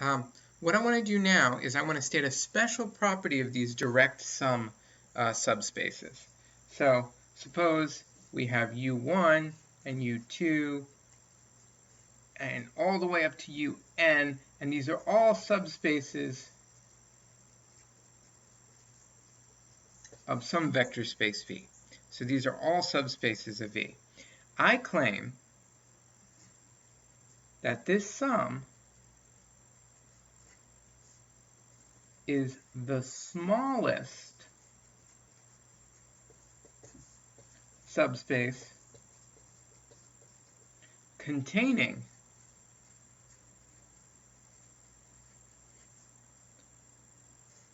What I want to do now is I want to state a special property of these direct sum subspaces. So suppose we have U1 and U2 and all the way up to UN, and these are all subspaces of some vector space V. So these are all subspaces of V. I claim that this sum is the smallest subspace containing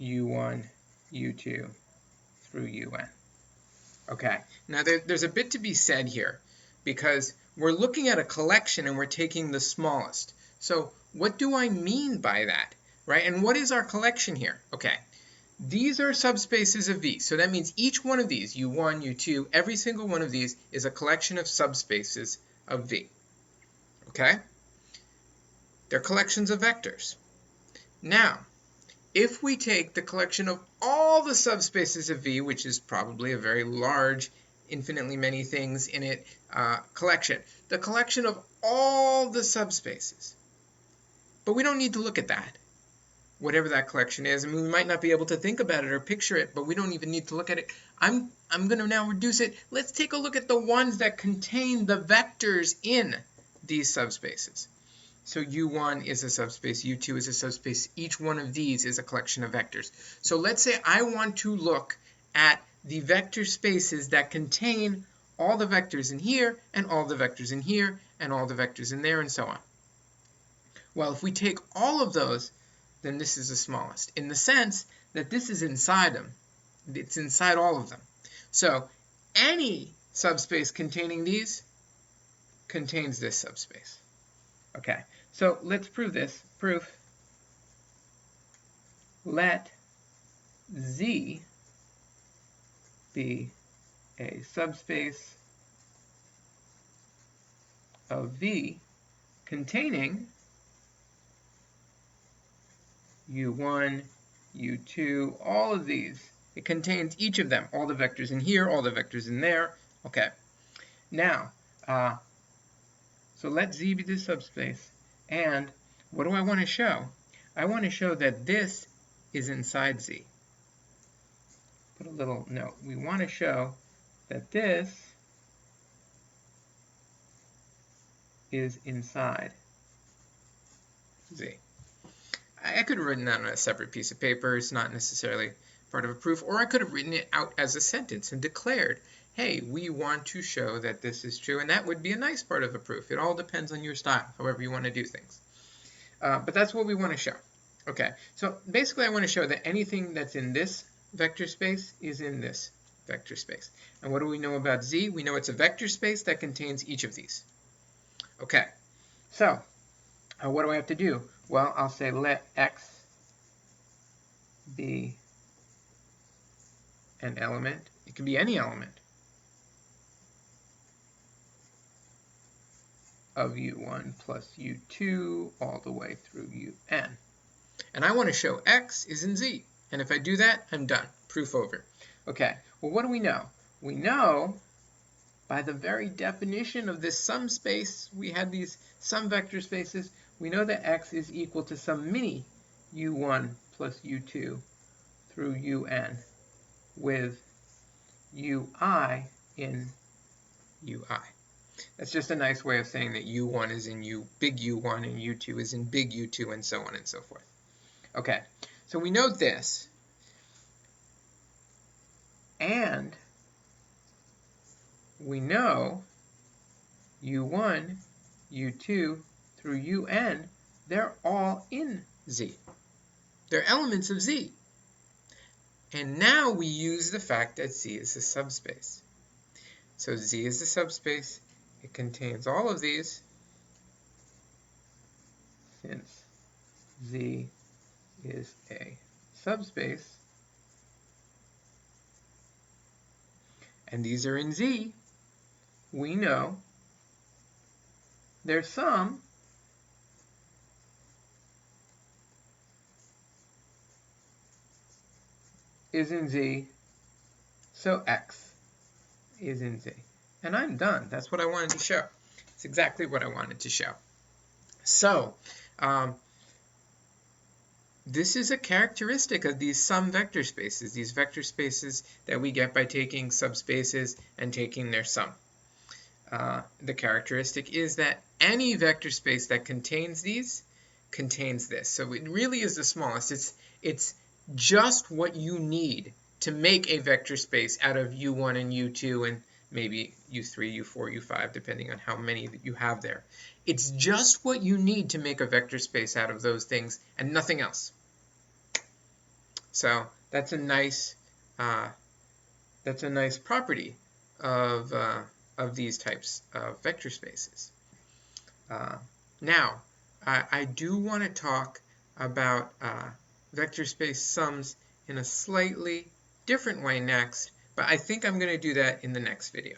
U1, U2 through UN. Okay, now there's a bit to be said here because we're looking at a collection and we're taking the smallest. So what do I mean by that, right? And what is our collection here? Okay, these are subspaces of V. So that means each one of these, U1, U2, every single one of these is a collection of subspaces of V. Okay? They're collections of vectors. Now, if we take the collection of all the subspaces of V, which is probably a very large, infinitely many things in it collection, the collection of all the subspaces, but we don't need to look at that, whatever that collection is. I mean, we might not be able to think about it or picture it, but we don't even need to look at it. I'm going to now reduce it. Let's take a look at the ones that contain the vectors in these subspaces. So U1 is a subspace, U2 is a subspace. Each one of these is a collection of vectors. So let's say I want to look at the vector spaces that contain all the vectors in here, and all the vectors in here, and all the vectors in there, and so on. Well, if we take all of those, then this is the smallest, in the sense that this is inside them. It's inside all of them. So any subspace containing these contains this subspace. Okay, so let's prove this. Proof. Let Z be a subspace of V containing U1, U2, all of these. It contains each of them, all the vectors in here, all the vectors in there. Okay, now, so let Z be the subspace. And what do I want to show? I want to show that this is inside Z. Put a little note. We want to show that this is inside Z. I could have written that on a separate piece of paper. It's not necessarily part of a proof. Or I could have written it out as a sentence and declared, hey, we want to show that this is true. And that would be a nice part of a proof. It all depends on your style, however you want to do things. But that's what we want to show. Okay, so basically I want to show that anything that's in this vector space is in this vector space. And what do we know about Z? We know it's a vector space that contains each of these. Okay, so what do I have to do? Well, I'll say let X be an element. It can be any element of U1 plus U2 all the way through UN. And I want to show X is in Z. And if I do that, I'm done. Proof over. Okay, well, what do we know? We know by the very definition of this sum space, we had these sum vector spaces, we know that X is equal to some mini U1 plus U2 through UN with UI in UI. That's just a nice way of saying that U1 is in big U1 and U2 is in big U2 and so on and so forth. Okay, so we know this. And we know U1, U2 through UN, they're all in Z. They're elements of Z. And now we use the fact that Z is a subspace. So Z is a subspace. It contains all of these, since Z is a subspace. And these are in Z. We know their sum is in Z, so X is in Z. And I'm done. That's what I wanted to show. It's exactly what I wanted to show. So, this is a characteristic of these sum vector spaces, these vector spaces that we get by taking subspaces and taking their sum. The characteristic is that any vector space that contains these contains this. So it really is the smallest. It's just what you need to make a vector space out of U1 and U2 and maybe U3, U4, U5, depending on how many that you have there. It's just what you need to make a vector space out of those things and nothing else. So that's a nice property of these types of vector spaces. Now, I do want to talk about vector space sums in a slightly different way next, but I think I'm going to do that in the next video.